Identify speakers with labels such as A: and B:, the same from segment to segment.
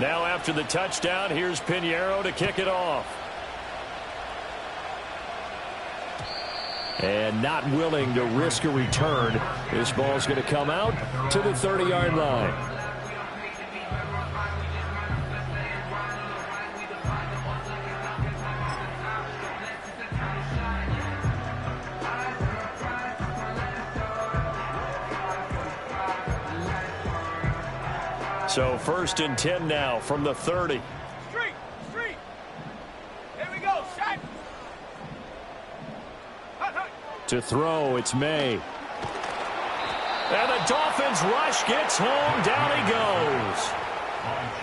A: Now after the touchdown, here's Pinheiro to kick it off. And not willing to risk a return. This ball's going to come out to the 30-yard line. So 1st and 10 now from the 30.
B: Street. Here we go, shot.
A: To throw, it's May. And the Dolphins rush gets home. Down he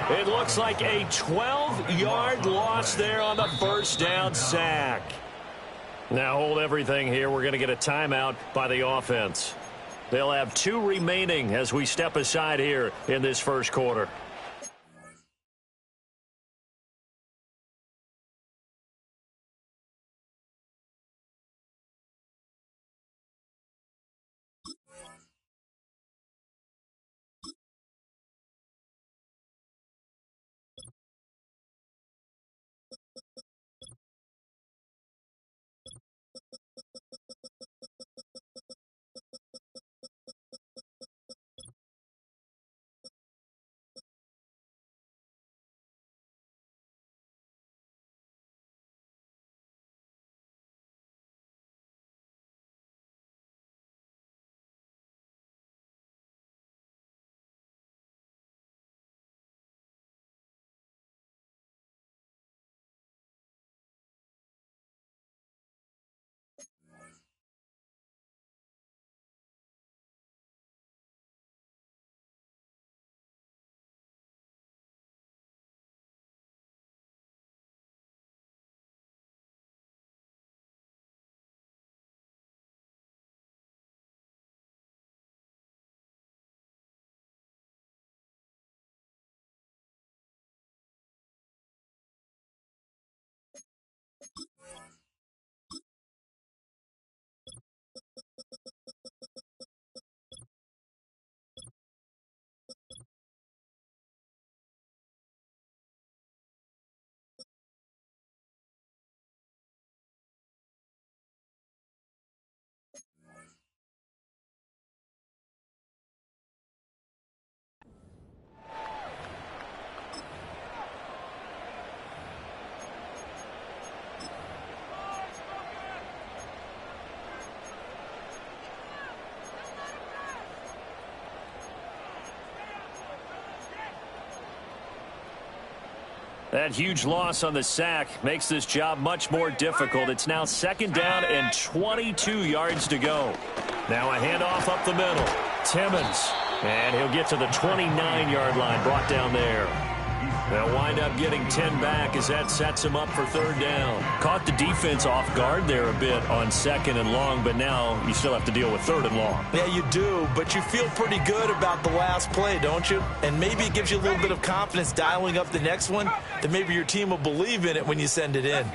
A: goes. It looks like a 12-yard loss there on the first down sack. Now hold everything here. We're going to get a timeout by the offense. They'll have 2 remaining as we step aside here in this first quarter. That huge loss on the sack makes this job much more difficult. It's now 2nd down and 22 yards to go. Now a handoff up the middle. Timmons. And he'll get to the 29-yard line, brought down there. They'll wind up getting 10 back as that sets him up for 3rd down. Caught the defense off guard there a bit on 2nd and long, but now you still have to deal with 3rd and long.
C: Yeah, you do, but you feel pretty good about the last play, don't you? And maybe it gives you a little bit of confidence dialing up the next one, that maybe your team will believe in it when you send it in.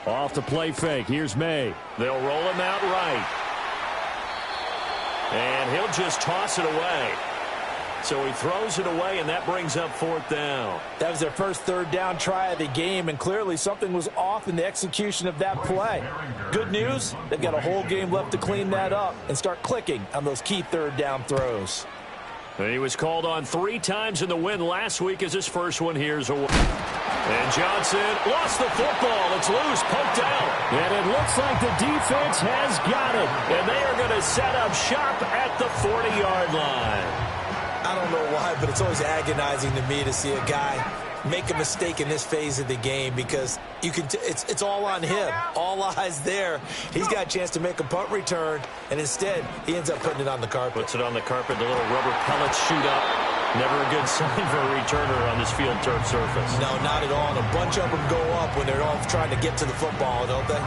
A: Off the play fake, here's May. They'll roll him out right. And he'll just toss it away. So he throws it away, and that brings up 4th down.
C: That was their first 3rd down try of the game, and clearly something was off in the execution of that play. Good news, they've got a whole game left to clean that up and start clicking on those key 3rd down throws.
A: He was called on 3 times in the win last week as his first one here's away. And Johnson lost the football. It's loose, poked out. And it looks like the defense has got it. And they are going to set up shop at the 40-yard line.
C: I don't know why, but it's always agonizing to me to see a guy make a mistake in this phase of the game, because you can it's all on him. All eyes there. He's got a chance to make a punt return, and instead he ends up putting it on the carpet.
A: Puts it on the carpet. The little rubber pellets shoot up. Never a good sign for a returner on this field turf surface.
C: No, not at all. And a bunch of them go up when they're all trying to get to the football, don't they?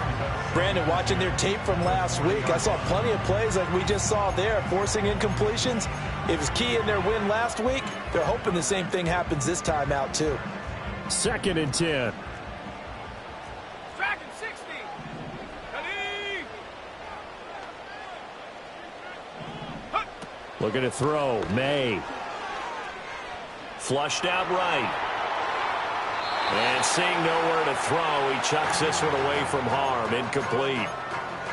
C: Brandon, watching their tape from last week, I saw plenty of plays like we just saw there, forcing incompletions. It was key in their win last week. They're hoping the same thing happens this time out, too.
A: 2nd and 10.
B: Tracking 60.
A: Looking to throw. May. Flushed out right. And seeing nowhere to throw, he chucks this one away from harm. Incomplete.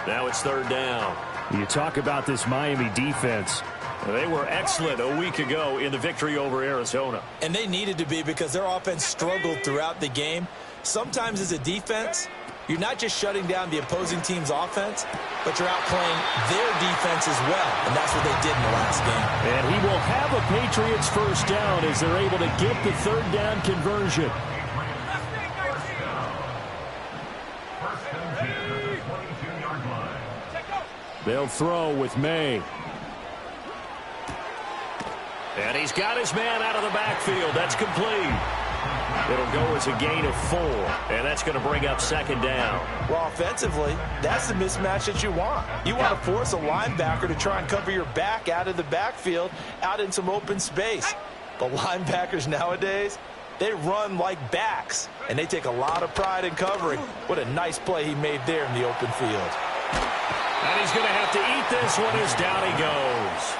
A: Now it's third down.
D: You talk about this Miami defense.
A: They were excellent a week ago in the victory over Arizona.
C: And they needed to be because their offense struggled throughout the game. Sometimes as a defense, you're not just shutting down the opposing team's offense, but you're outplaying their defense as well. And that's what they did in the last game.
D: And he will have a Patriots first down as they're able to get the third down conversion. They'll throw with May.
A: And he's got his man out of the backfield. That's complete. It'll go as a gain of 4, and that's going to bring up second down.
C: Well, offensively, that's the mismatch that you want. You want to force a linebacker to try and cover your back out of the backfield, out in some open space. But linebackers nowadays, they run like backs, and they take a lot of pride in covering. What a nice play he made there in the open field.
A: And he's going to have to eat this one as down he goes.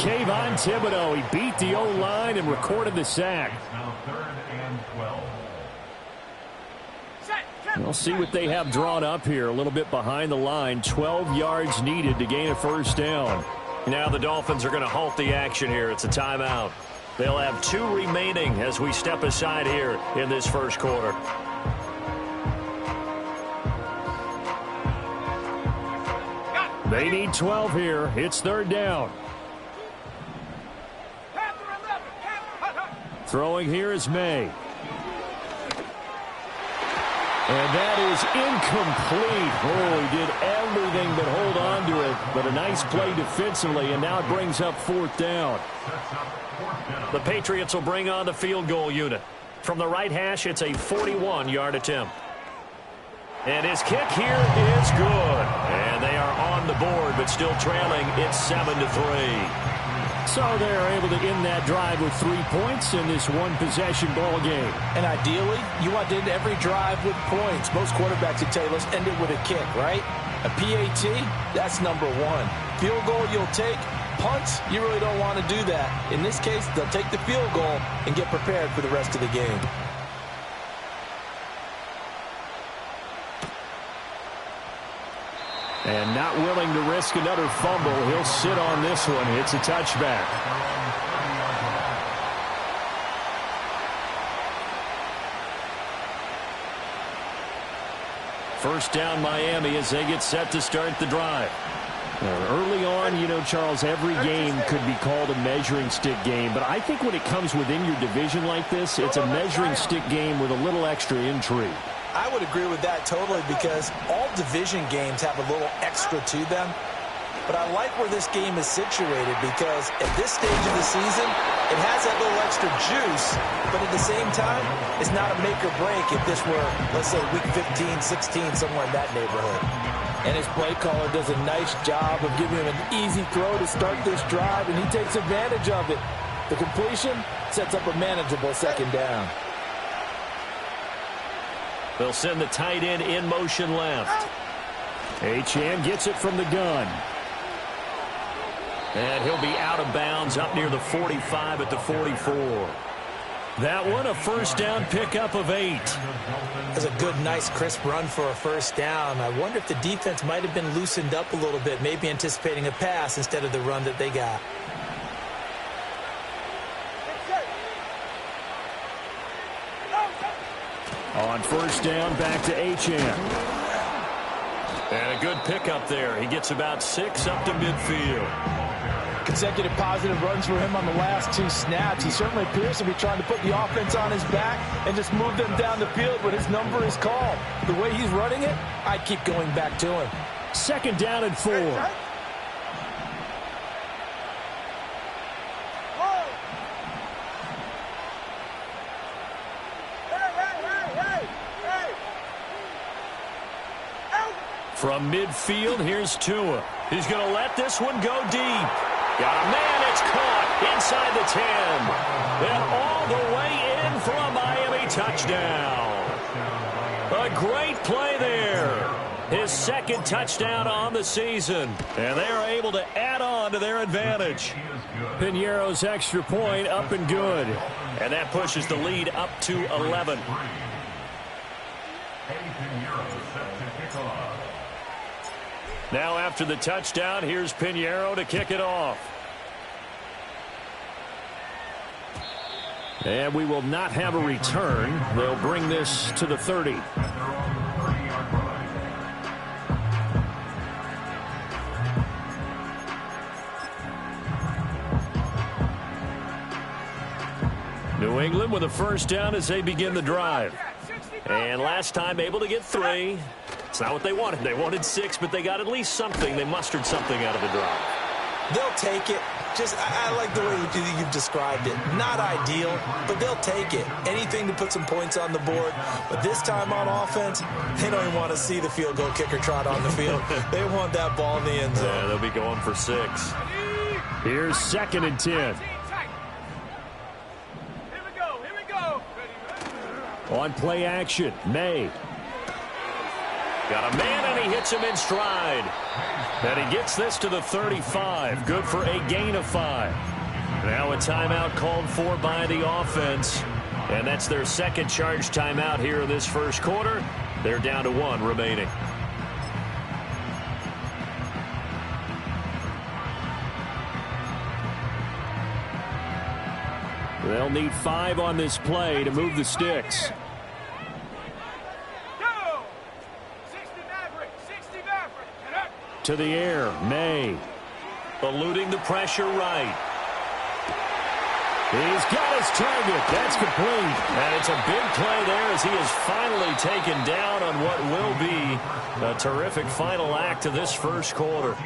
D: Kayvon Thibodeau, he beat the O-line and recorded the sack. We'll see what they have drawn up here. A little bit behind the line. 12 yards needed to gain a first down.
A: Now the Dolphins are going to halt the action here. It's a timeout. They'll have 2 remaining as we step aside here in this first quarter.
D: They need 12 here. It's third down. Throwing here is May. And that is incomplete. Oh, he did everything but hold on to it. But a nice play defensively, and now it brings up fourth down.
A: The Patriots will bring on the field goal unit. From the right hash, it's a 41-yard attempt. And his kick here is good. And they are on the board, but still trailing. It's 7-3.
D: So they're able to end that drive with 3 points in this one-possession ball game.
C: And ideally, you want to end every drive with points. Most quarterbacks would tell you, let's end it with a kick, right? A PAT, that's number 1. Field goal you'll take. Punts, you really don't want to do that. In this case, they'll take the field goal and get prepared for the rest of the game.
D: And not willing to risk another fumble. He'll sit on this one. It's a touchback.
A: First down Miami as they get set to start the drive.
D: Early on, you know, Charles, every game could be called a measuring stick game. But I think when it comes within your division like this, it's a measuring stick game with a little extra intrigue.
C: I would agree with that totally because all division games have a little extra to them. But I like where this game is situated because at this stage of the season, it has that little extra juice. But at the same time, it's not a make or break if this were, let's say, week 15, 16, somewhere in that neighborhood. And his play caller does a nice job of giving him an easy throw to start this drive, and he takes advantage of it. The completion sets up a manageable second down.
A: They'll send the tight end in motion left.
D: Achane gets it from the gun.
A: And he'll be out of bounds up near the 45 at the 44. That one, a first down pickup of 8.
C: That's a good, nice, crisp run for a first down. I wonder if the defense might have been loosened up a little bit, maybe anticipating a pass instead of the run that they got.
D: On first down, back to Achane.
A: And a good pickup there. He gets about 6 up to midfield.
C: Consecutive positive runs for him on the last 2 snaps. He certainly appears to be trying to put the offense on his back and just move them down the field when his number is called. The way he's running it, I'd keep going back to him.
D: Second down and 4.
A: From midfield, here's Tua. He's going to let this one go deep. Got a man, it's caught inside the 10. And all the way in for a Miami touchdown. A great play there. His second touchdown on the season. And they are able to add on to their advantage.
D: Piñeiro's extra point up and good.
A: And that pushes the lead up to 11. Now after the touchdown, here's Piñeiro to kick it off.
D: And we will not have a return. They'll bring this to the 30. New England with a first down as they begin the drive.
A: And last time able to get 3. It's not what they wanted. They wanted 6, but they got at least something. They mustered something out of the drive.
C: They'll take it. I like the way you've described it. Not ideal, but they'll take it. Anything to put some points on the board. But this time on offense, they don't even want to see the field goal kicker trot on the field. They want that ball in the end zone.
A: Yeah, they'll be going for 6.
D: Here's 2nd and 10.
B: Here we go.
D: On play action, May.
A: Got a man, and he hits him in stride. And he gets this to the 35. Good for a gain of 5. Now a timeout called for by the offense. And that's their second charge timeout here in this first quarter. They're down to 1 remaining.
D: They'll need 5 on this play to move the sticks. To the air, May.
A: Eluding the pressure right.
D: He's got his target. That's complete.
A: And it's a big play there as he is finally taken down on what will be a terrific final act of this first quarter.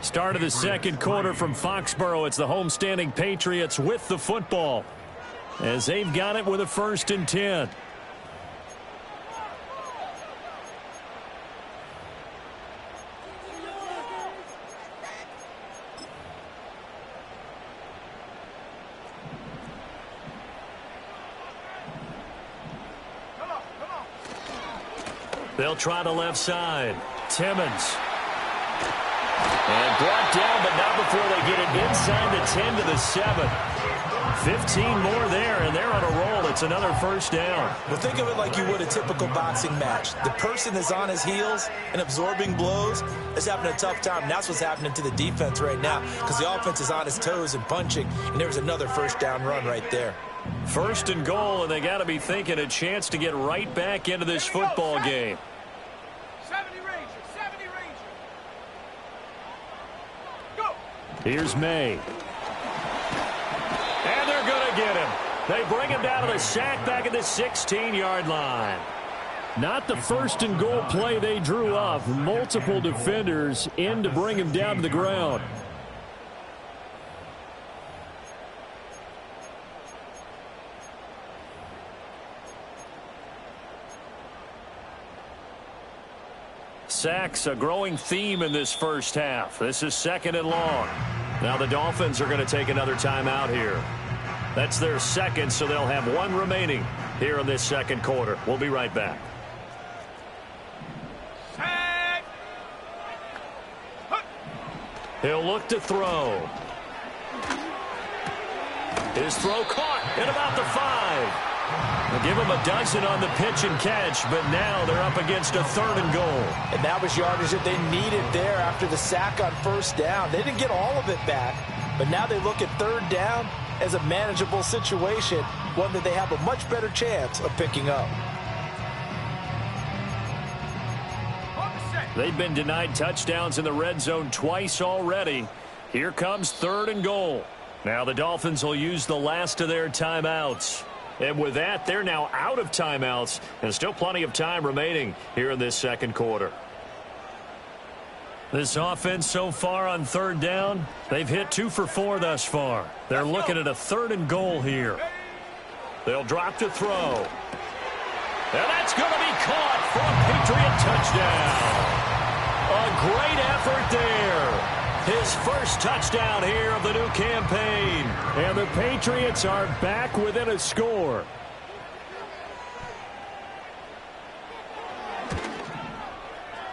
D: Start of the second quarter from Foxborough. It's the homestanding Patriots with the football as they've got it with a 1st and 10.
A: They'll try the left side. Timmons. And brought down, but not before they get it inside the 10 to the 7. 15 more there, and they're on a roll. It's another first down.
C: Well, think of it like you would a typical boxing match. The person is on his heels and absorbing blows is having a tough time. And that's what's happening to the defense right now because the offense is on his toes and punching, and there's another first down run right there.
A: 1st and goal, and they got to be thinking a chance to get right back into this football game.
B: 70 Rangers, 70 Rangers. Go.
D: Here's May.
A: And they're going to get him. They bring him down to the sack back at the 16-yard line.
D: Not the 1st and goal play they drew up. Multiple defenders in to bring him down to the ground.
A: Sacks, a growing theme in this first half. This is 2nd and long. Now the Dolphins are going to take another timeout here. That's their 2nd, so they'll have 1 remaining here in this second quarter. We'll be right back. He'll look to throw. His throw caught at about the 5. They'll give him a dozen on the pitch and catch, but now they're up against a 3rd and goal.
C: And that was yardage that they needed there after the sack on 1st down. They didn't get all of it back, but now they look at 3rd down as a manageable situation, one that they have a much better chance of picking up.
A: They've been denied touchdowns in the red zone twice already. Here comes 3rd and goal. Now the Dolphins will use the last of their timeouts. And with that, they're now out of timeouts and still plenty of time remaining here in this second quarter. This offense so far on 3rd down, they've hit 2 for 4 thus far. They're looking at a 3rd and goal here. They'll drop to throw. And that's going to be caught for a Patriot touchdown. A great effort there. His first touchdown here of the new campaign.
D: And the Patriots are back within a score.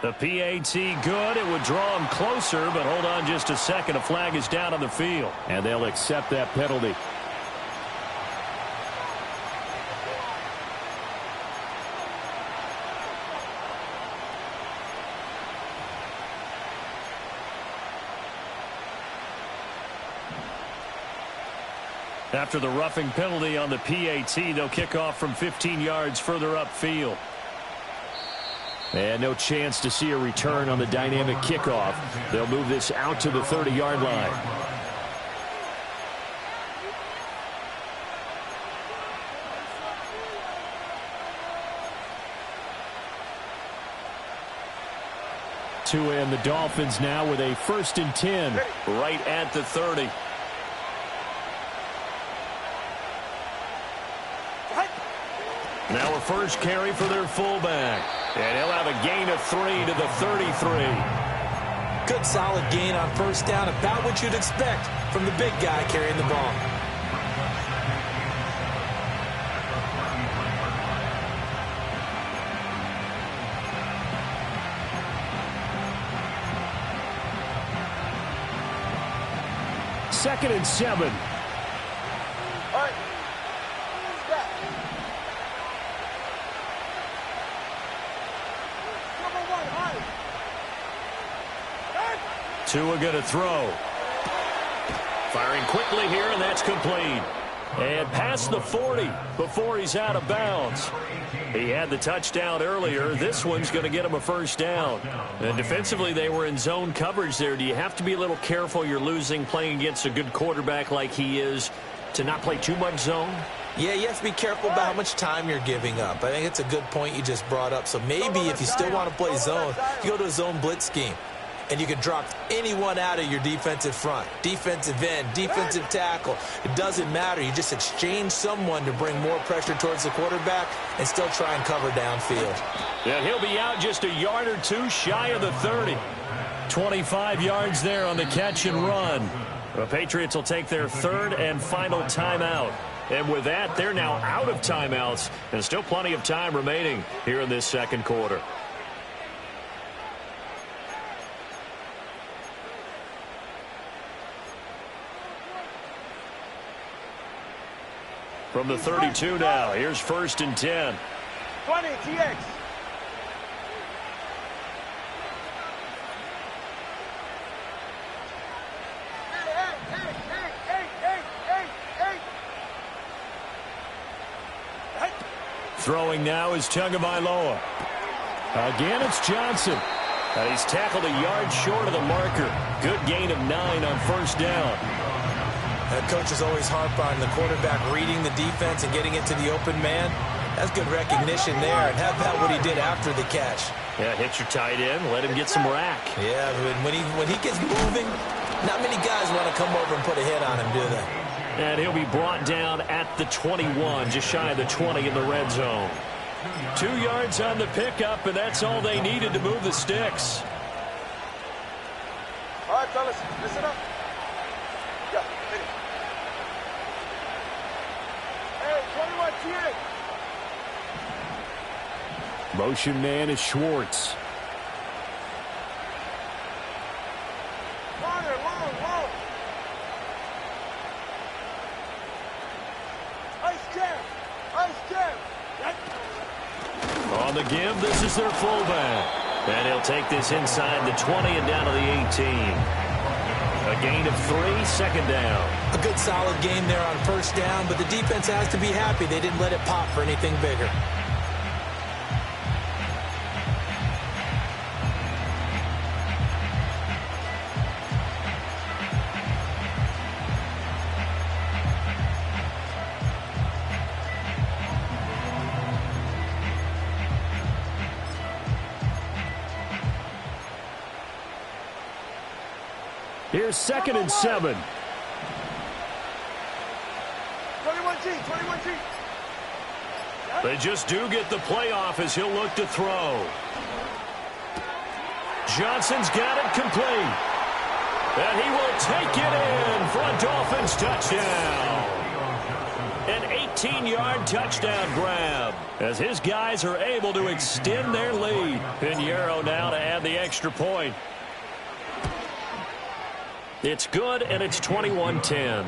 A: The PAT good. It would draw him closer, but hold on just a second. A flag is down on the field.
D: And they'll accept that penalty.
A: After the roughing penalty on the PAT, they'll kick off from 15 yards further upfield. And no chance to see a return on the dynamic kickoff. They'll move this out to the 30-yard line. To end the Dolphins now with a 1st and 10 right at the 30. Now a first carry for their fullback. And he'll have a gain of 3 to the 33.
C: Good solid gain on first down. About what you'd expect from the big guy carrying the ball.
A: Second and 7.
B: All right. Step. Number 1, high.
A: Tua going to throw. Firing quickly here, and that's complete. And past the 40 before he's out of bounds. He had the touchdown earlier. This one's going to get him a first down. And defensively, they were in zone coverage there. Do you have to be a little careful? You're losing playing against a good quarterback like he is to not play too much zone?
C: Yeah, you have to be careful about how much time you're giving up. I think it's a good point you just brought up. So maybe if you still want to play zone, you go to a zone blitz scheme. And you can drop anyone out of your defensive front. Defensive end, defensive tackle. It doesn't matter. You just exchange someone to bring more pressure towards the quarterback and still try and cover downfield.
A: And he'll be out just a yard or two shy of the 30. 25 yards there on the catch and run. The Patriots will take their 3rd and final timeout. And with that, they're now out of timeouts. And still plenty of time remaining here in this second quarter. From the 32 now, here's 1st and 10.
B: 20, TX.
A: Throwing now is Tagovailoa. Again, it's Johnson. And he's tackled a yard short of the marker. Good gain of 9 on first down.
C: Coaches always harp on the quarterback reading the defense and getting it to the open man. That's good recognition there. And how about what he did after the catch?
A: Yeah, hit your tight end, let him get some rack.
C: Yeah, when he gets moving, not many guys want to come over and put a hit on him, do they?
A: And he'll be brought down at the 21, just shy of the 20 in the red zone. 2 yards on the pickup, and that's all they needed to move the sticks.
B: All right, fellas, listen up. Yeah, hit it. Hey, 21, TX.
D: Motion man is Schwartz.
B: Long. Ice jam.
A: On the give, this is their fullback. And he'll take this inside the 20 and down to the 18. A gain of 3, second down.
C: A good solid game there on first down, but the defense has to be happy they didn't let it pop for anything bigger.
A: Here's 2nd and 7.
B: 21G.
A: They just do get the playoff as he'll look to throw. Johnson's got it complete. And he will take it in for a Dolphins touchdown. An 18-yard touchdown grab as his guys are able to extend their lead. Pinheiro now to add the extra point. It's good, and it's 21-10.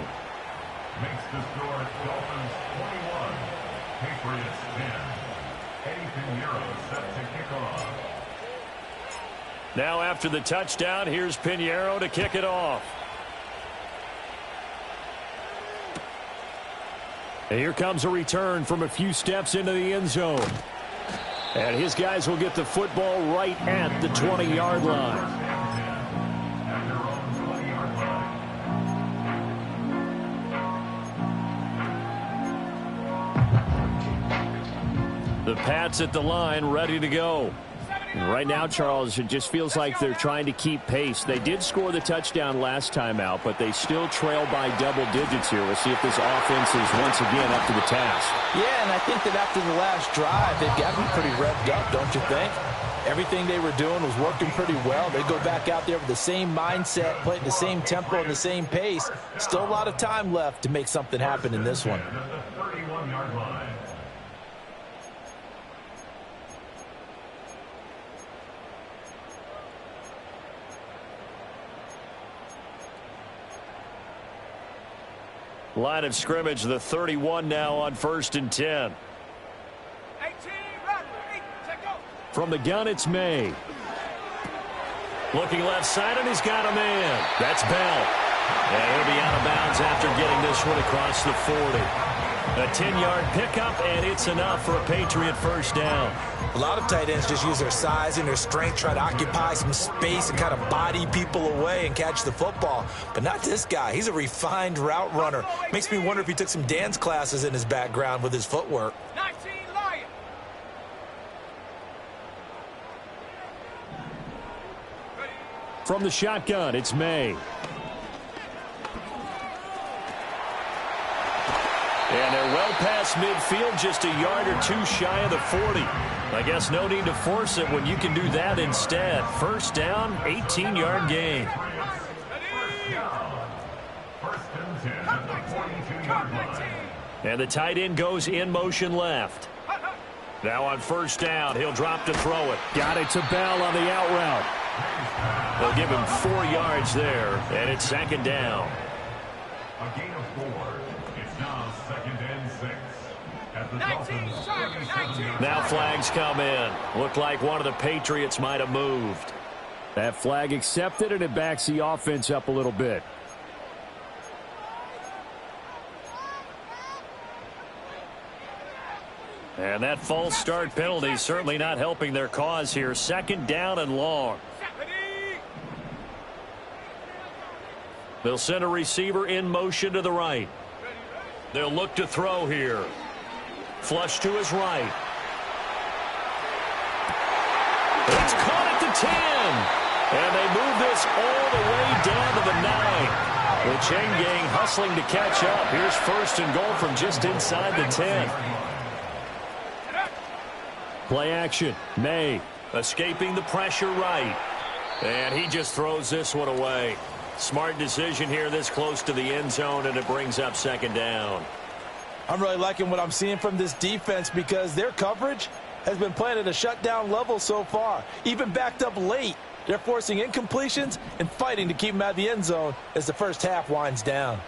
E: Makes the score Dolphins 21, Patriots 10. Eddie Pinheiro set to kick off.
A: Now after the touchdown, here's Pinheiro to kick it off. And here comes a return from a few steps into the end zone. And his guys will get the football right at the 20-yard line. The Pats at the line, ready to go.
D: And right now, Charles, it just feels like they're trying to keep pace. They did score the touchdown last time out, but they still trail by double digits here. We'll see if this offense is once again up to the task.
C: Yeah, and I think that after the last drive, they've got to be pretty revved up, don't you think? Everything they were doing was working pretty well. They go back out there with the same mindset, playing the same tempo and the same pace. Still a lot of time left to make something happen in this one.
E: The 31-yard line.
A: Line of scrimmage, the 31 now on 1st and 10.
B: 18, run, 8, check go.
A: From the gun, it's May. Looking left side, and he's got a man. That's Bell. And he'll be out of bounds after getting this one across the 40. A 10-yard pickup, and it's enough for a Patriot first down.
C: A lot of tight ends just use their size and their strength, try to occupy some space and kind of body people away and catch the football. But not this guy. He's a refined route runner. Makes me wonder if he took some dance classes in his background with his footwork.
B: 19, Lion.
A: From the shotgun, it's May. And they're well past midfield, just a yard or two shy of the 40. I guess no need to force it when you can do that instead. First down, 18-yard gain.
E: First and 10 at the 42-yard line.
A: And the tight end goes in motion left. Now on first down, he'll drop to throw it. Got it to Bell on the out route. They'll give him 4 yards there, and it's second down.
E: A gain of 4. It's now second and 6. At the
B: 19,
E: Dolphins'
B: Tiger, 19.
A: Now flags come in. Looked like one of the Patriots might have moved.
D: That flag accepted, and it backs the offense up a little bit.
A: And that false start penalty certainly not helping their cause here. Second down and long. They'll send a receiver in motion to the right. They'll look to throw here. Flush to his right. It's caught at the 10. And they move this all the way down to the 9. The chain gang hustling to catch up. Here's first and goal from just inside the 10. Play action. May escaping the pressure right. And he just throws this one away. Smart decision here this close to the end zone, and it brings up second down.
C: I'm really liking what I'm seeing from this defense because their coverage has been playing at a shutdown level so far. Even backed up late, they're forcing incompletions and fighting to keep them out of the end zone as the first half winds down.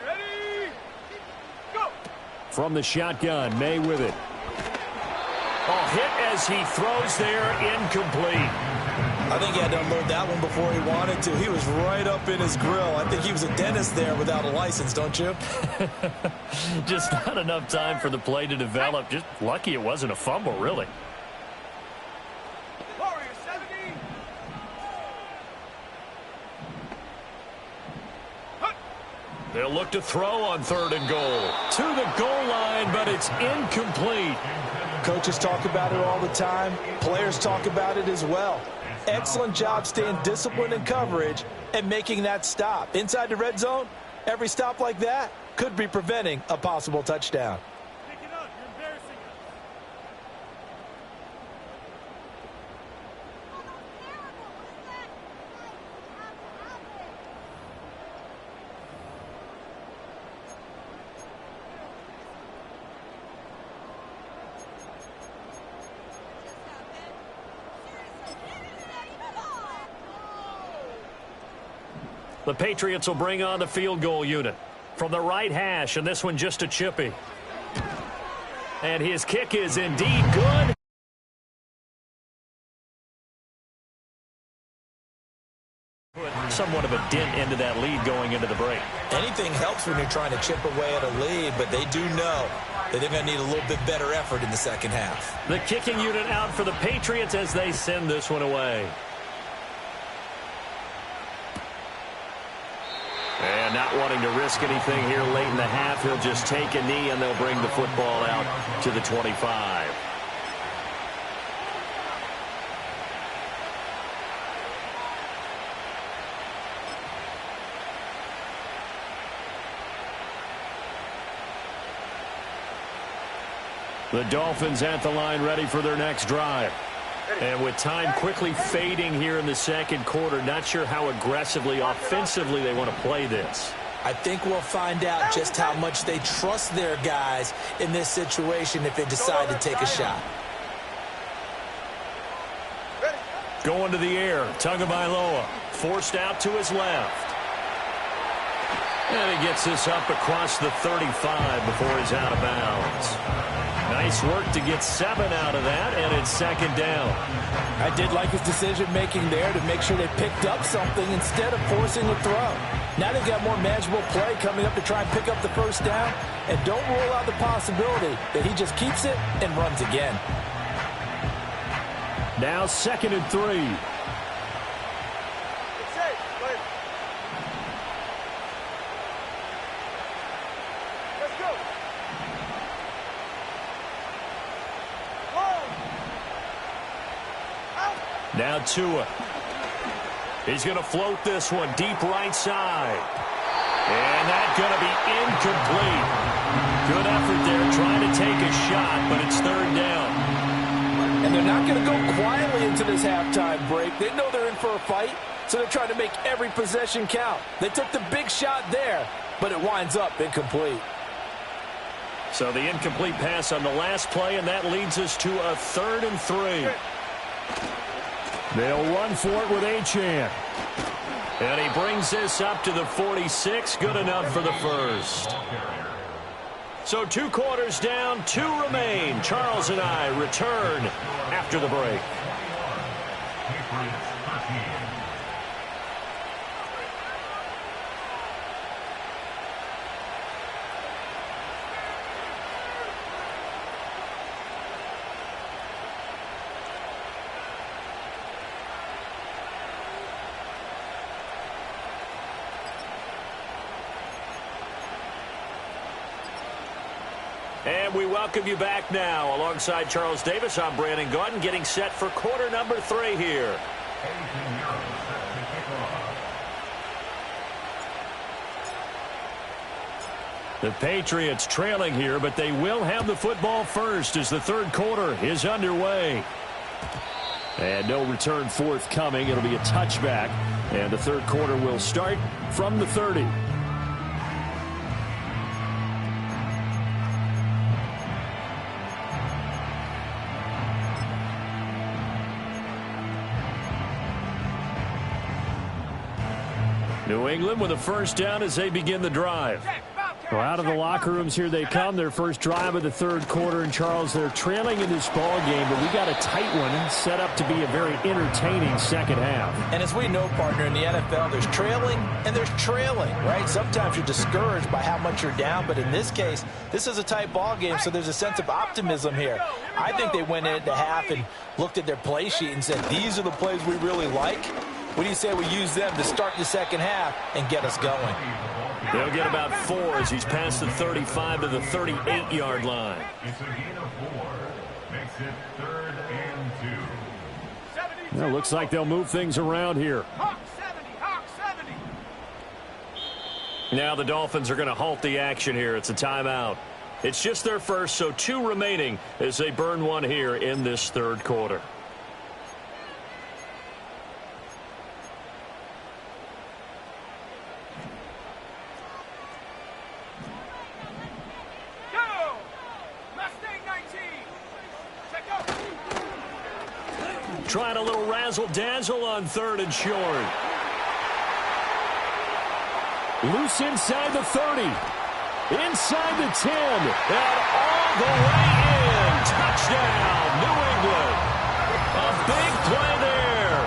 B: Ready, go.
A: From the shotgun, May with it. Oh, hit as he throws there, incomplete.
C: I think he had to unload that one before he wanted to. He was right up in his grill. I think he was a dentist there without a license, don't you?
A: Just not enough time for the play to develop. Just lucky it wasn't a fumble, really.
B: Warrior 70.
A: They'll look to throw on third and goal. To the goal line, but it's incomplete.
C: Coaches talk about it all the time. Players talk about it as well. Excellent job staying disciplined in coverage and making that stop. Inside the red zone, every stop like that could be preventing a possible touchdown.
B: Pick it up. You're embarrassing us.
A: The Patriots will bring on the field goal unit from the right hash, and this one just a chippy. And his kick is indeed good. Put somewhat of a dent into that lead going into the break.
C: Anything helps when you're trying to chip away at a lead, but they do know that they're going to need a little bit better effort in the second half.
A: The kicking unit out for the Patriots as they send this one away. And not wanting to risk anything here late in the half, he'll just take a knee and they'll bring the football out to the 25. The Dolphins at the line ready for their next drive. And with time quickly fading here in the second quarter, not sure how aggressively, offensively they want to play this.
C: I think we'll find out just how much they trust their guys in this situation if they decide to take a shot.
A: Going to the air, Tagovailoa forced out to his left. And he gets this up across the 35 before he's out of bounds. Nice work to get 7 out of that, and it's second down.
C: I did like his decision-making there to make sure they picked up something instead of forcing a throw. Now they've got more manageable play coming up to try and pick up the first down, and don't rule out the possibility that he just keeps it and runs again.
D: Now 2nd and 3.
A: Now Tua. He's going to float this one deep right side. And that's going to be incomplete. Good effort there trying to take a shot, but it's 3rd down.
C: And they're not going to go quietly into this halftime break. They know they're in for a fight, so they're trying to make every possession count. They took the big shot there, but it winds up incomplete.
A: So the incomplete pass on the last play, and that leads us to a 3rd and 3.
D: They'll run for it with Achane.
A: And he brings this up to the 46. Good enough for the first. So 2 quarters down, 2 remain. Charles and I return after the break. And we welcome you back now. Alongside Charles Davis, I'm Brandon Gaudin, getting set for quarter number 3 here. The Patriots trailing here, but they will have the football first as the 3rd quarter is underway. And no return forthcoming. It'll be a touchback. And the 3rd quarter will start from the 30. New England with a first down as they begin the drive.
D: Well, out of the locker rooms here they come. Their first drive of the 3rd quarter. And, Charles, they're trailing in this ball game, but we got a tight one set up to be a very entertaining second half.
C: And as we know, partner, in the NFL, there's trailing and there's trailing, right? Sometimes you're discouraged by how much you're down, but in this case, this is a tight ball game, so there's a sense of optimism here. I think they went into half and looked at their play sheet and said, these are the plays we really like. What do you say we use them to start the second half and get us going?
A: They'll get about 4 as he's past the 35 to the 38-yard line.
E: It's a gain of 4. Makes it 3rd and 2.
D: Well, looks like they'll move things around here.
B: Hawk 70, Hawk 70.
A: Now the Dolphins are going to halt the action here. It's a timeout. It's just their first, so 2 remaining as they burn one here in this 3rd quarter. Trying a little razzle-dazzle on 3rd and short.
D: Loose inside the 30. Inside the 10. And all the way in. Touchdown, New England. A big play there.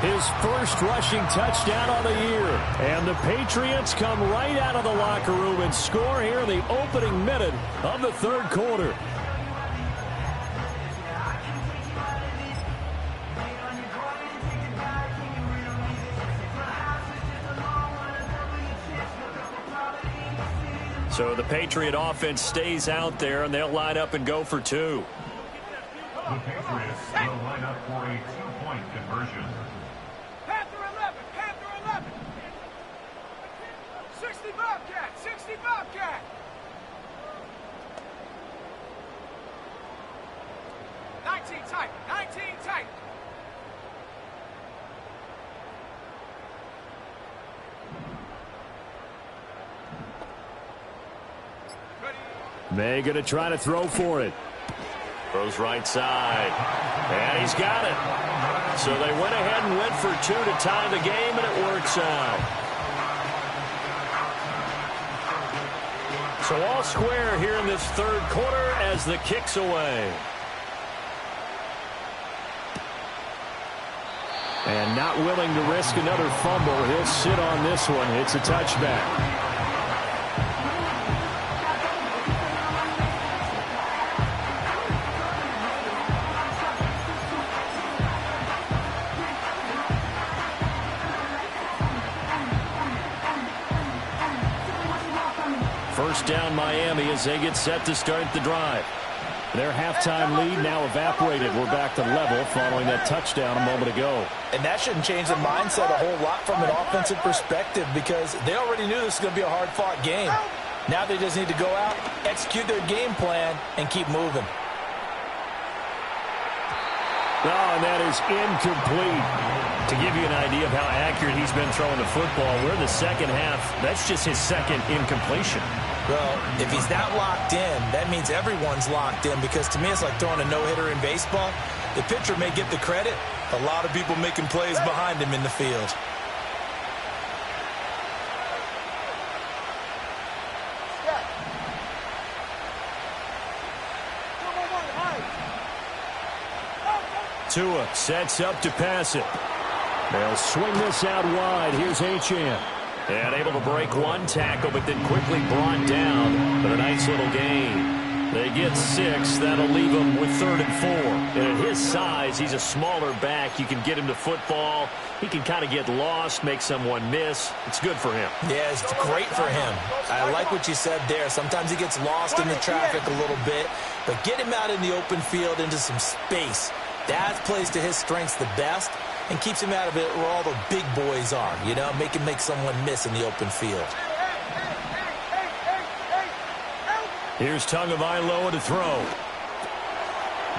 D: His first rushing touchdown on the year. And the Patriots come right out of the locker room and score here in the opening minute of the third quarter.
A: So the Patriot offense stays out there, and they'll line up and go for two.
E: The Patriots will line up for a two-point conversion.
B: Panther 11, Panther 11. 60 Bobcat, 60 Bobcat. 19 tight, 19 tight.
D: May going to try to throw for it.
A: Throws right side. And he's got it. So they went ahead and went for two to tie the game, and it works out. So all square here in this third quarter as the kick's away.
D: And not willing to risk another fumble. He'll sit on this one. It's a touchback. First down Miami as they get set to start the drive. Their halftime lead now evaporated. We're back to level following that touchdown a moment ago.
C: And that shouldn't change the mindset a whole lot from an offensive perspective because they already knew this was going to be a hard-fought game. Now they just need to go out, execute their game plan, and keep moving.
D: Oh, and that is incomplete.
A: To give you an idea of how accurate he's been throwing the football, we're in the second half. That's just his second incompletion.
C: Well, if he's that locked in, that means everyone's locked in because to me it's like throwing a no-hitter in baseball. The pitcher may get the credit. A lot of people making plays behind him in the field.
D: Tua sets up to pass it. They'll swing this out wide. Here's Achane.
A: And able to break one tackle, but then quickly brought down. But a nice little gain. They get 6. That'll leave him with 3rd and 4. And at his size, he's a smaller back. You can get him to football. He can kind of get lost, make someone miss. It's good for him.
C: Yeah, it's great for him. I like what you said there. Sometimes he gets lost in the traffic a little bit. But get him out in the open field into some space. That plays to his strengths the best and keeps him out of it where all the big boys are, you know, make him make someone miss in the open field.
D: Here's Tagovailoa to throw.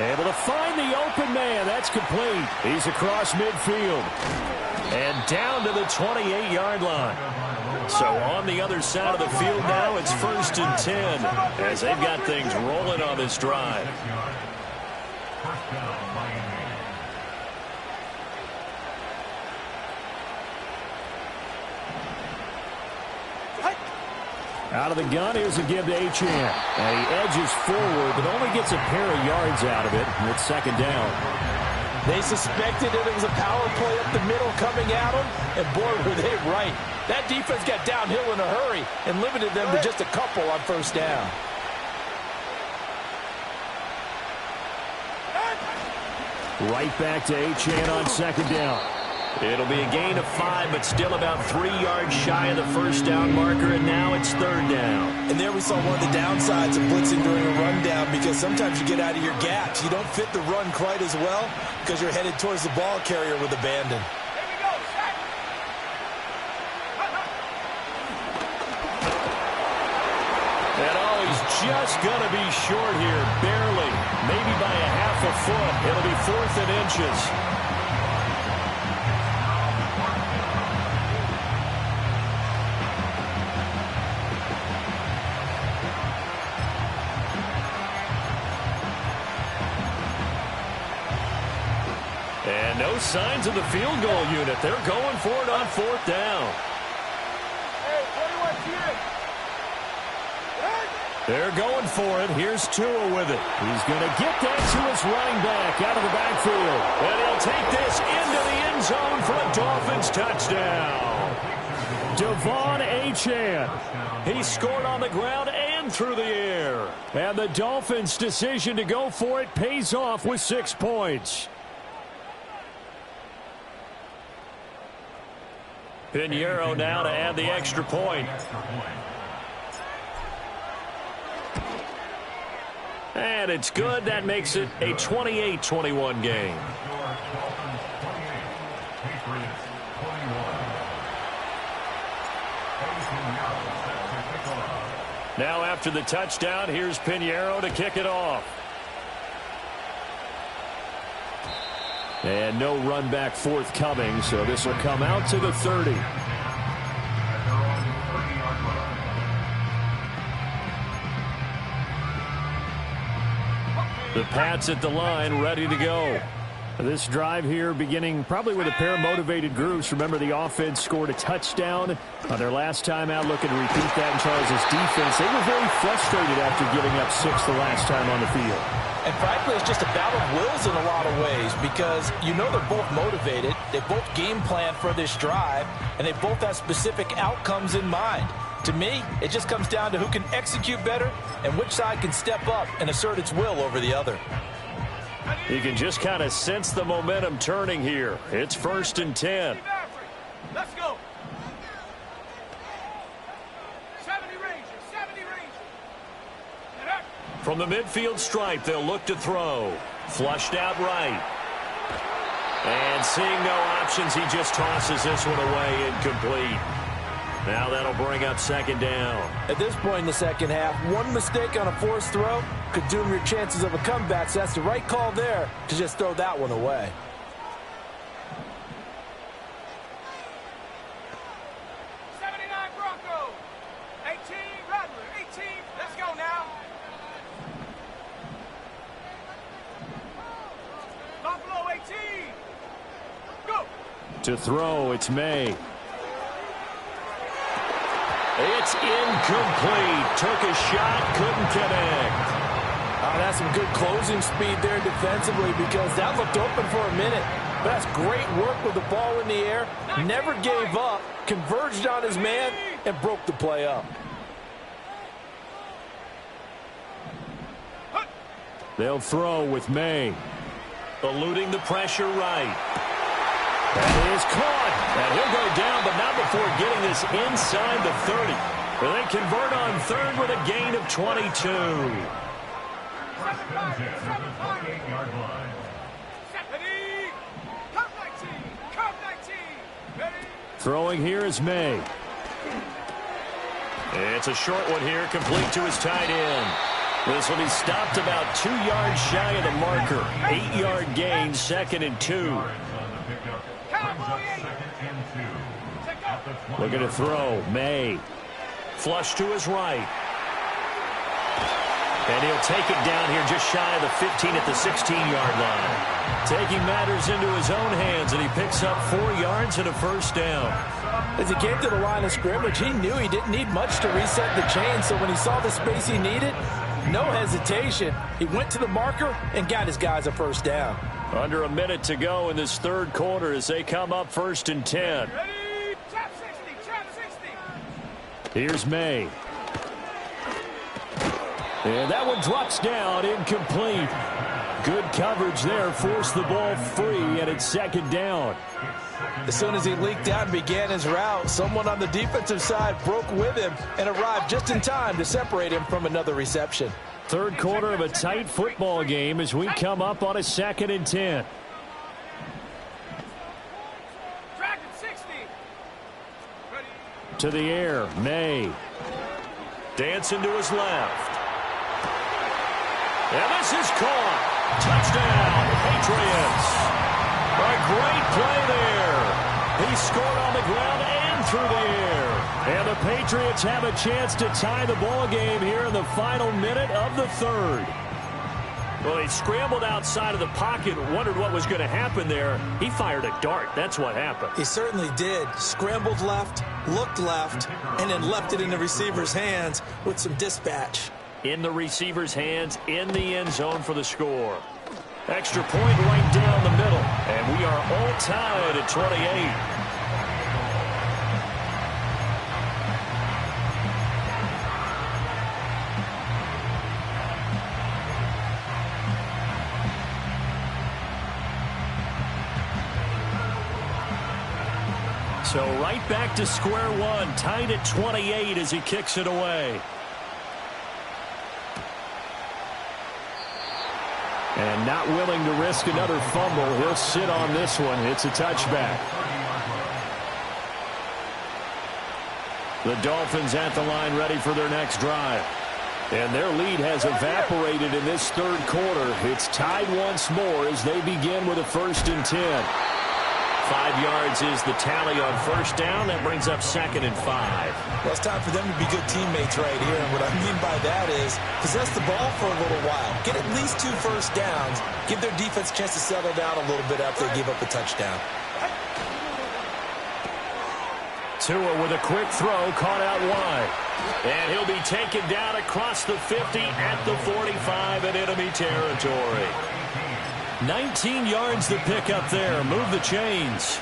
D: Able to find the open man. That's complete. He's across midfield. And down to the 28-yard line. So on the other side of the field now, it's 1st and 10 as they've got things rolling on this drive. Out of the gun, here's a give to Achane. And he edges forward, but only gets a pair of yards out of it. And it's 2nd down.
C: They suspected that it was a power play up the middle coming at them, and boy, were they right. That defense got downhill in a hurry and limited them to just a couple on 1st down.
D: Right back to Achane on 2nd down.
A: It'll be a gain of 5, but still about 3 yards shy of the 1st down marker, and now it's 3rd down.
C: And there we saw one of the downsides of blitzing during a rundown because sometimes you get out of your gaps. You don't fit the run quite as well because you're headed towards the ball carrier with abandon.
A: And oh, he's just going to be short here, barely, maybe by a half a foot. It'll be 4th and inches. And no signs of the field goal unit. They're going for it on 4th down.
B: Hey, 21.
A: They're going for it. Here's Tua with it.
D: He's going to get that to his running back out of the backfield.
A: And he'll take this into the end zone for a Dolphins touchdown.
D: Devon Achane.
A: He scored on the ground and through the air.
D: And the Dolphins' decision to go for it pays off with 6 points.
A: Pinheiro now to add the extra point. And it's good. That makes it a 28-21 game. Now after the touchdown, here's Pinheiro to kick it off.
D: And no run back forthcoming, so this will come out to the 30.
A: The Pats at the line, ready to go.
D: This drive here beginning probably with a pair of motivated groups. Remember, the offense scored a touchdown on their last time out, looking to repeat that in Charles' defense. They were very frustrated after giving up 6 the last time on the field.
C: And frankly, it's just a battle of wills in a lot of ways because you know they're both motivated. They both game plan for this drive, and they both have specific outcomes in mind. To me, it just comes down to who can execute better and which side can step up and assert its will over the other.
A: You can just kind of sense the momentum turning here. It's 1st and 10.
B: Let's go. 70 Rangers, 70 Rangers.
A: From the midfield stripe, they'll look to throw. Flushed out right. And seeing no options, he just tosses this one away, incomplete. Now that'll bring up 2nd down.
C: At this point in the second half, one mistake on a forced throw could doom your chances of a comeback, so that's the right call there to just throw that one away.
B: Bronco. 18 Rattler. 18. Let's go now. Buffalo 18. Go.
D: To throw, it's May.
A: It's incomplete. Took a shot, couldn't connect.
C: Oh, that's some good closing speed there defensively because that looked open for a minute. But that's great work with the ball in the air. Never gave up, converged on his man, and broke the play up.
D: They'll throw with May.
A: Eluding the pressure right. That is caught. And he'll go down, but not before getting this inside the 30. And they convert on 3rd with a gain of 22.
D: Throwing here is May.
A: It's a short one here, complete to his tight end. This will be stopped about 2 yards shy of the marker. 8-yard gain, 2nd and 2.
D: Looking to throw, May.
A: Flush to his right. And he'll take it down here just shy of the 15 at the 16-yard line. Taking matters into his own hands, and he picks up 4 yards and a 1st down.
C: As he came to the line of scrimmage, he knew he didn't need much to reset the chain, so when he saw the space he needed, no hesitation. He went to the marker and got his guys a 1st down.
A: Under a minute to go in this 3rd quarter as they come up 1st and 10.
D: Here's May. And that one drops down, incomplete. Good coverage there, forced the ball free, and it's 2nd down.
C: As soon as he leaked out and began his route, someone on the defensive side broke with him and arrived just in time to separate him from another reception.
D: 3rd quarter of a tight football game as we come up on a 2nd and 10. To the air, May.
A: Dancing to his left. And this is caught. Touchdown, Patriots. A great play there. He scored on the ground and through the air. And the Patriots have a chance to tie the ball game here in the final minute of the 3rd. Well, he scrambled outside of the pocket, wondered what was going to happen there. He fired a dart. That's what happened.
C: He certainly did. Scrambled left, looked left, and then left it in the receiver's hands with some dispatch.
A: in the receiver's hands in the end zone for the score. Extra point right down the middle, and we are all tied at 28. So right back to square one, tied at 28 as he kicks it away.
D: And not willing to risk another fumble. He'll sit on this one. It's a touchback.
A: The Dolphins at the line ready for their next drive.
D: And their lead has evaporated in this third quarter. It's tied once more as they begin with a 1st and 10.
A: 5 yards is the tally on first down. That brings up 2nd and 5.
C: Well, it's time for them to be good teammates right here. And what I mean by that is possess the ball for a little while. Get at least 2 first downs. Give their defense a chance to settle down a little bit after they give up a touchdown.
A: Tua with a quick throw, caught out wide. And he'll be taken down across the 50 at the 45 in enemy territory. 19 yards to pick up there. Move the chains.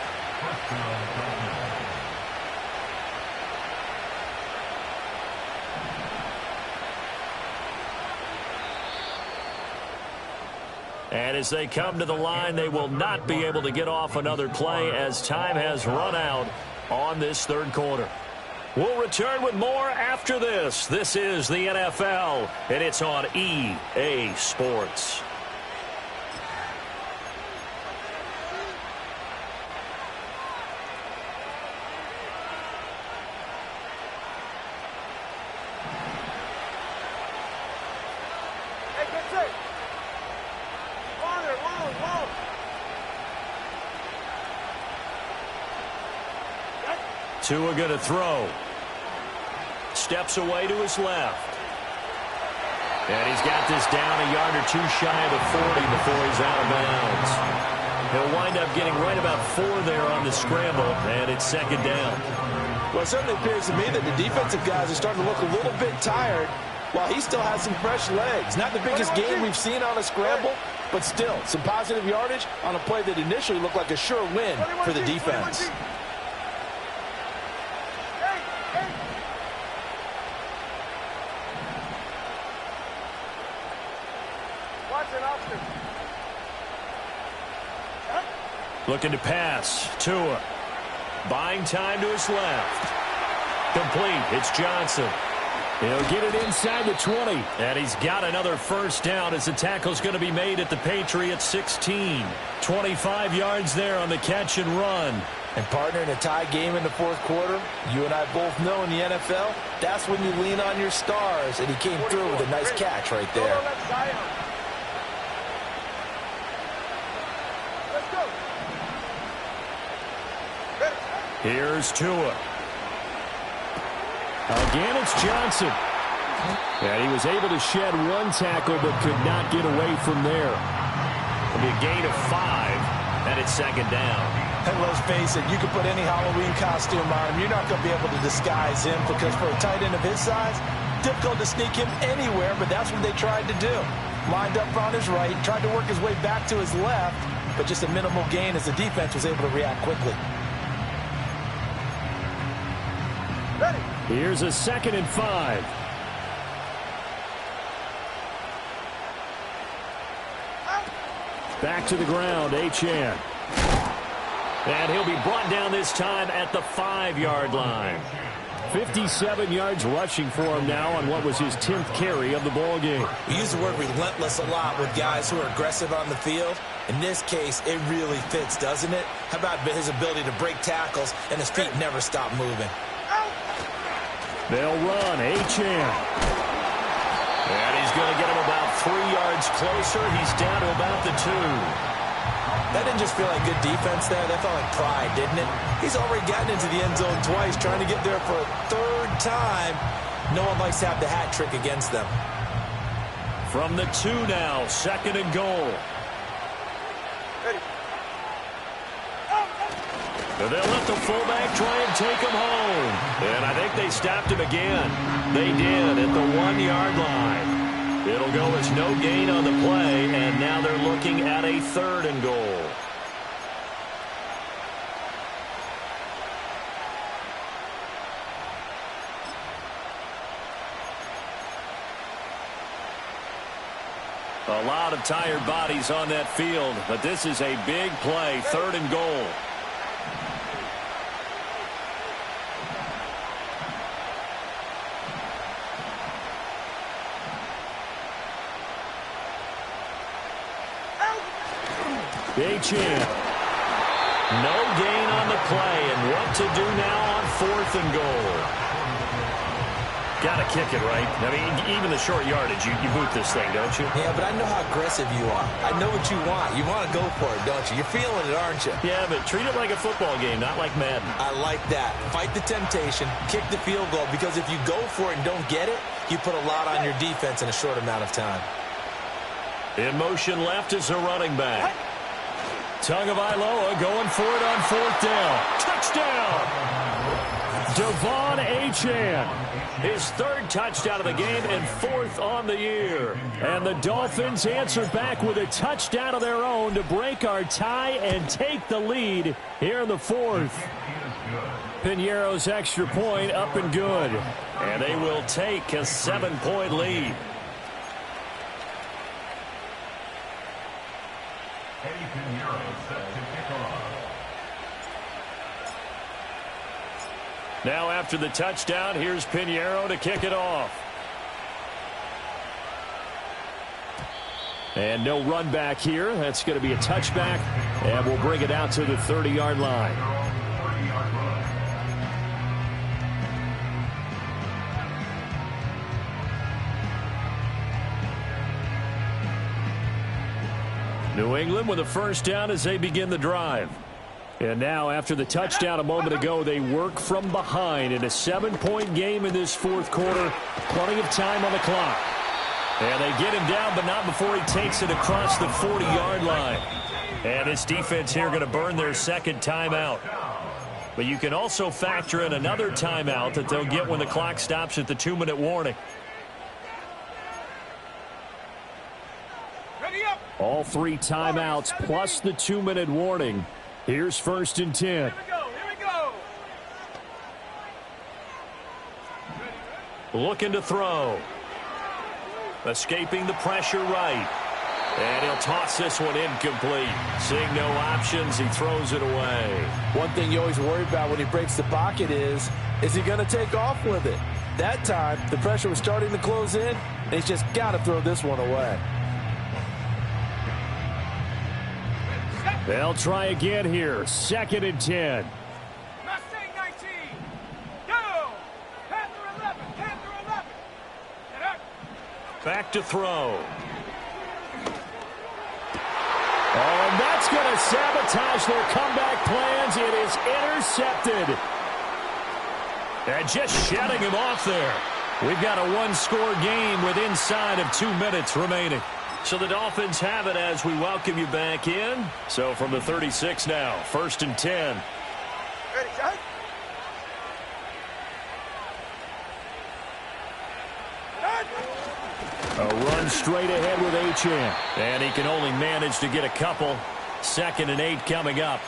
A: And as they come to the line, they will not be able to get off another play as time has run out on this third quarter. We'll return with more after this. This is the NFL, and it's on EA Sports. Tua going to throw. Steps away to his left. And he's got this down a yard or two shy of the 40 before he's out of bounds. He'll wind up getting right about 4 there on the scramble, and it's 2nd down.
C: Well, it certainly appears to me that the defensive guys are starting to look a little bit tired while he still has some fresh legs. Not the biggest game we've seen on a scramble, but still some positive yardage on a play that initially looked like a sure win for the defense.
A: Looking to pass. Tua. Buying time to his left. Complete. It's Johnson.
D: He'll get it inside the 20.
A: And he's got another first down as the tackle's going to be made at the Patriots 16. 25 yards there on the catch and run.
C: And partner, in a tie game in the fourth quarter, you and I both know in the NFL, that's when you lean on your stars. And he came through with a nice catch right there.
A: Here's Tua.
D: Again, it's Johnson. And he was able to shed 1 tackle but could not get away from there.
A: It'll be a gain of 5, and it's 2nd down.
C: And let's face it, you can put any Halloween costume on him. You're not going to be able to disguise him because for a tight end of his size, difficult to sneak him anywhere, but that's what they tried to do. Lined up on his right, tried to work his way back to his left, but just a minimal gain as the defense was able to react quickly.
D: Here's a 2nd and 5. Back to the ground, Achane.
A: And he'll be brought down this time at the 5-yard line.
D: 57 yards rushing for him now on what was his 10th carry of the ball game.
C: We use the word relentless a lot with guys who are aggressive on the field. In this case, it really fits, doesn't it? How about his ability to break tackles and his feet never stop moving?
D: They'll run. Achane.
A: And he's going to get him about 3 yards closer. He's down to about the 2.
C: That didn't just feel like good defense there. That felt like pride, didn't it? He's already gotten into the end zone twice, trying to get there for a 3rd time. No one likes to have the hat trick against them.
A: From the 2 now, 2nd and goal. They'll let the fullback try and take him home. And I think they stopped him again. They did at the 1-yard line. It'll go as no gain on the play, and now they're looking at a 3rd and goal. A lot of tired bodies on that field, but this is a big play, 3rd and goal. Achane. No gain on the play, and what to do now on 4th and goal. Got to kick it, right? I mean, even the short yardage, you boot this thing, don't you?
C: Yeah, but I know how aggressive you are. I know what you want. You want to go for it, don't you? You're feeling it, aren't you?
A: Yeah, but treat it like a football game, not like Madden.
C: I like that. Fight the temptation, kick the field goal, because if you go for it and don't get it, you put a lot on your defense in a short amount of time.
A: In motion left is a running back. Tagovailoa going for it on 4th down. Touchdown! Devon Achane. His 3rd touchdown of the game and 4th on the year. And the Dolphins answer back with a touchdown of their own to break our tie and take the lead here in the 4th. Piñeiro's extra point up and good. And they will take a 7-point lead. Now after the touchdown, here's Piñeiro to kick it off. And no run back here. That's going to be a touchback, and we'll bring it out to the 30-yard line. New England with a 1st down as they begin the drive. And now, after the touchdown a moment ago, they work from behind in a 7-point game in this 4th quarter. Plenty of time on the clock. And they get him down, but not before he takes it across the 40-yard line. And this defense here going to burn their 2nd timeout. But you can also factor in another timeout that they'll get when the clock stops at the 2-minute warning. All 3 timeouts plus the 2-minute warning. Here's 1st and 10.
B: Here we go.
A: Looking to throw. Escaping the pressure right. And he'll toss this one incomplete. Seeing no options, he throws it away.
C: One thing you always worry about when he breaks the pocket is he going to take off with it? That time, the pressure was starting to close in, and he's just got to throw this one away.
A: They'll try again here. 2nd and 10.
B: Mustang 19. Go. Panther 11. Get up.
A: Back to throw. Oh, and that's going to sabotage their comeback plans. It is intercepted. And just shutting him off there. We've got a 1-score game with inside of 2 minutes remaining. So the Dolphins have it as we welcome you back in. So from the 36 now, 1st and 10.
B: Ready, John?
A: A run straight ahead with Achane. And he can only manage to get a couple. 2nd and 8 coming up.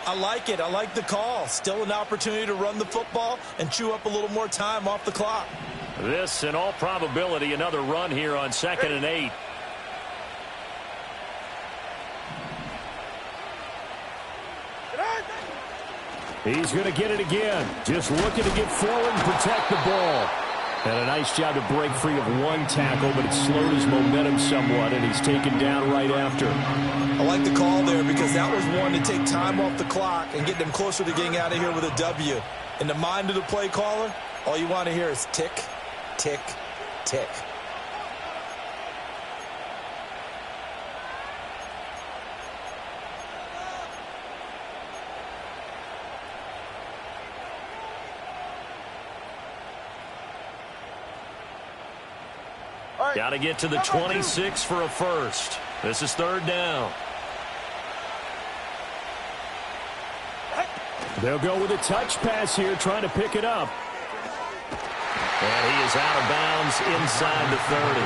C: I like it. I like the call. Still an opportunity to run the football and chew up a little more time off the clock.
A: This, in all probability, another run here on 2nd and 8. He's going to get it again. Just looking to get forward and protect the ball. And a nice job to break free of 1 tackle, but it slowed his momentum somewhat, and he's taken down right after.
C: I like the call there because that was one to take time off the clock and get them closer to getting out of here with a W. In the mind of the play caller, all you want to hear is tick, tick, tick.
A: Got to get to the 26 for a first. This is 3rd down.
D: They'll go with a touch pass here, trying to pick it up.
A: And he is out of bounds inside the 30.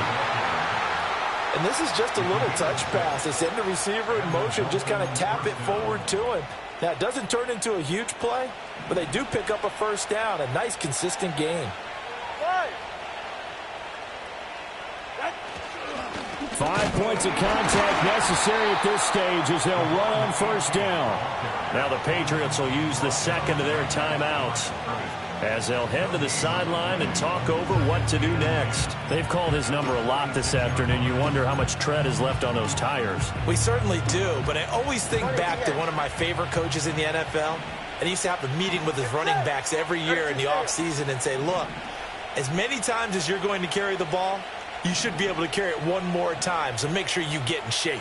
C: And this is just a little touch pass. They send the receiver in motion, just kind of tap it forward to him. Now, it doesn't turn into a huge play, but they do pick up a first down. A nice, consistent game.
D: 5 points of contact necessary at this stage as they'll run on first down.
A: Now the Patriots will use the second of their timeouts as they'll head to the sideline and talk over what to do next. They've called his number a lot this afternoon. You wonder how much tread is left on those tires.
C: We certainly do, but I always think back to one of my favorite coaches in the NFL. And he used to have a meeting with his running backs every year in the offseason and say, look, as many times as you're going to carry the ball, you should be able to carry it one more time, so make sure you get in shape.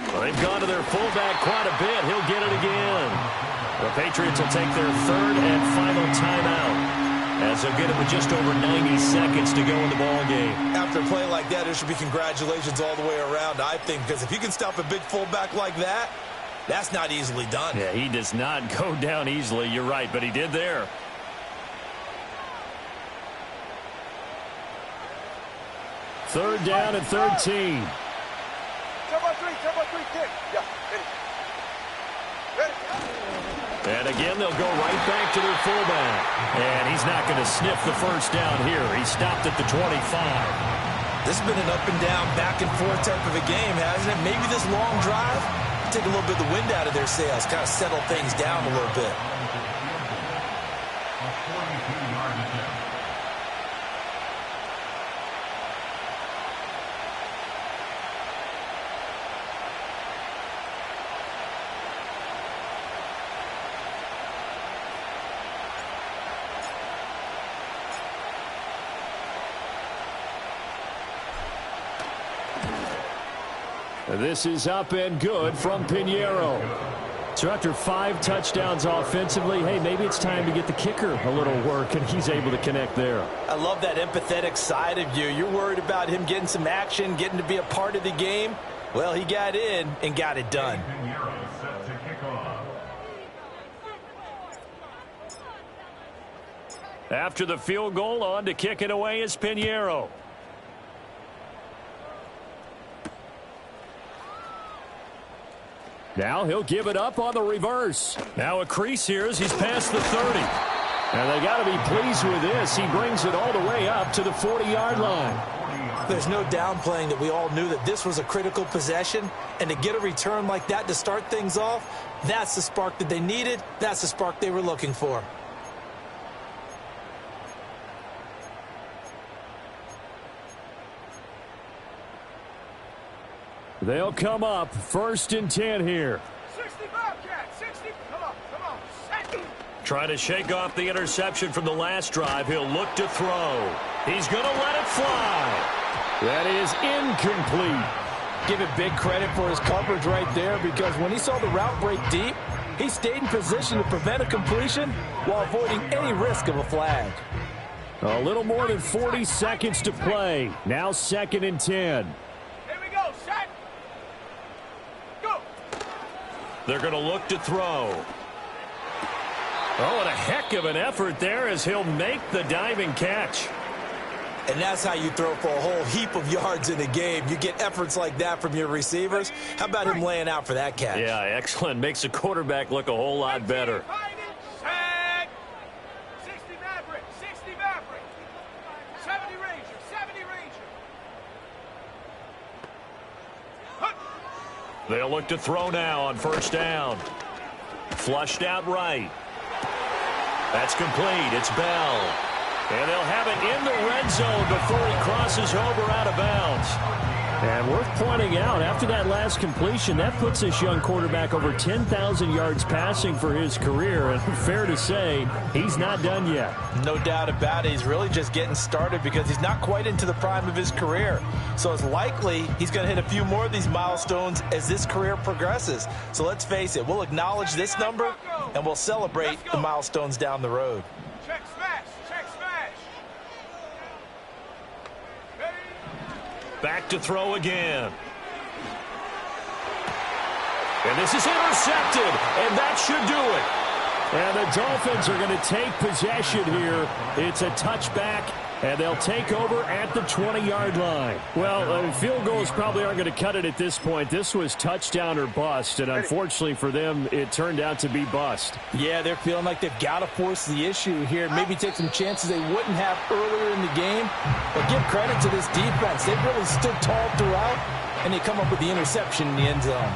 A: Well, they've gone to their fullback quite a bit. He'll get it again. The Patriots will take their third and final timeout as they'll get it with just over 90 seconds to go in the ball game.
C: After a play like that, there should be congratulations all the way around, I think, because if you can stop a big fullback like that, that's not easily done.
A: Yeah, he does not go down easily. You're right, but he did there.
D: Third down and 13.
B: Turbo 3, kick. Yeah, ready.
A: And again, they'll go right back to their fullback. And he's not going to sniff the first down here. He stopped at the 25.
C: This has been an up and down, back and forth type of a game, hasn't it? Maybe this long drive, take a little bit of the wind out of their sails, kind of settle things down a little bit.
D: This is up and good from Pinheiro. So after 5 touchdowns offensively, hey, maybe it's time to get the kicker a little work, and he's able to connect there.
C: I love that empathetic side of you. You're worried about him getting some action, getting to be a part of the game. Well, he got in and got it done.
A: After the field goal, on to kick it away is Pinheiro.
D: Now he'll give it up on the reverse.
A: Now a crease here as he's past the 30.
D: And they got to be pleased with this. He brings it all the way up to the 40-yard line.
C: There's no downplaying that we all knew that this was a critical possession. And to get a return like that to start things off, that's the spark that they needed. That's the spark they were looking for.
D: They'll come up 1st and 10 here.
B: 60 Bobcat, 60. Come on. Set.
A: Trying to shake off the interception from the last drive. He'll look to throw. He's going to let it fly.
D: That is incomplete.
C: Give it big credit for his coverage right there, because when he saw the route break deep, he stayed in position to prevent a completion while avoiding any risk of a flag.
D: A little more than 40 seconds to play. Now 2nd and 10.
B: Here we go. Set. Go.
A: They're going to look to throw. Oh, and a heck of an effort there as he'll make the diving catch.
C: And that's how you throw for a whole heap of yards in a game. You get efforts like that from your receivers. How about him laying out for that catch?
A: Yeah, excellent. Makes the quarterback look a whole lot better.
B: Set. 60 Maverick. 60 Maverick. 70 Ranger. 70 Ranger.
A: They'll look to throw now on 1st down. Flushed out right. That's complete. It's Bell. And they'll have it in the red zone before he crosses over out of bounds.
D: And worth pointing out, after that last completion, that puts this young quarterback over 10,000 yards passing for his career. And fair to say, he's not done yet.
C: No doubt about it. He's really just getting started because he's not quite into the prime of his career. So it's likely he's going to hit a few more of these milestones as this career progresses. So let's face it, we'll acknowledge this number and we'll celebrate the milestones down the road.
B: Check smash. Check smash.
A: Back to throw again. And this is intercepted, and that should do it.
D: And the Dolphins are going to take possession here. It's a touchback, and they'll take over at the 20-yard line. Well, field goals probably aren't going to cut it at this point. This was touchdown or bust, and unfortunately for them, it turned out to be bust.
C: Yeah, they're feeling like they've got to force the issue here, maybe take some chances they wouldn't have earlier in the game. But give credit to this defense. They've really stood tall throughout, and they come up with the interception in the end zone.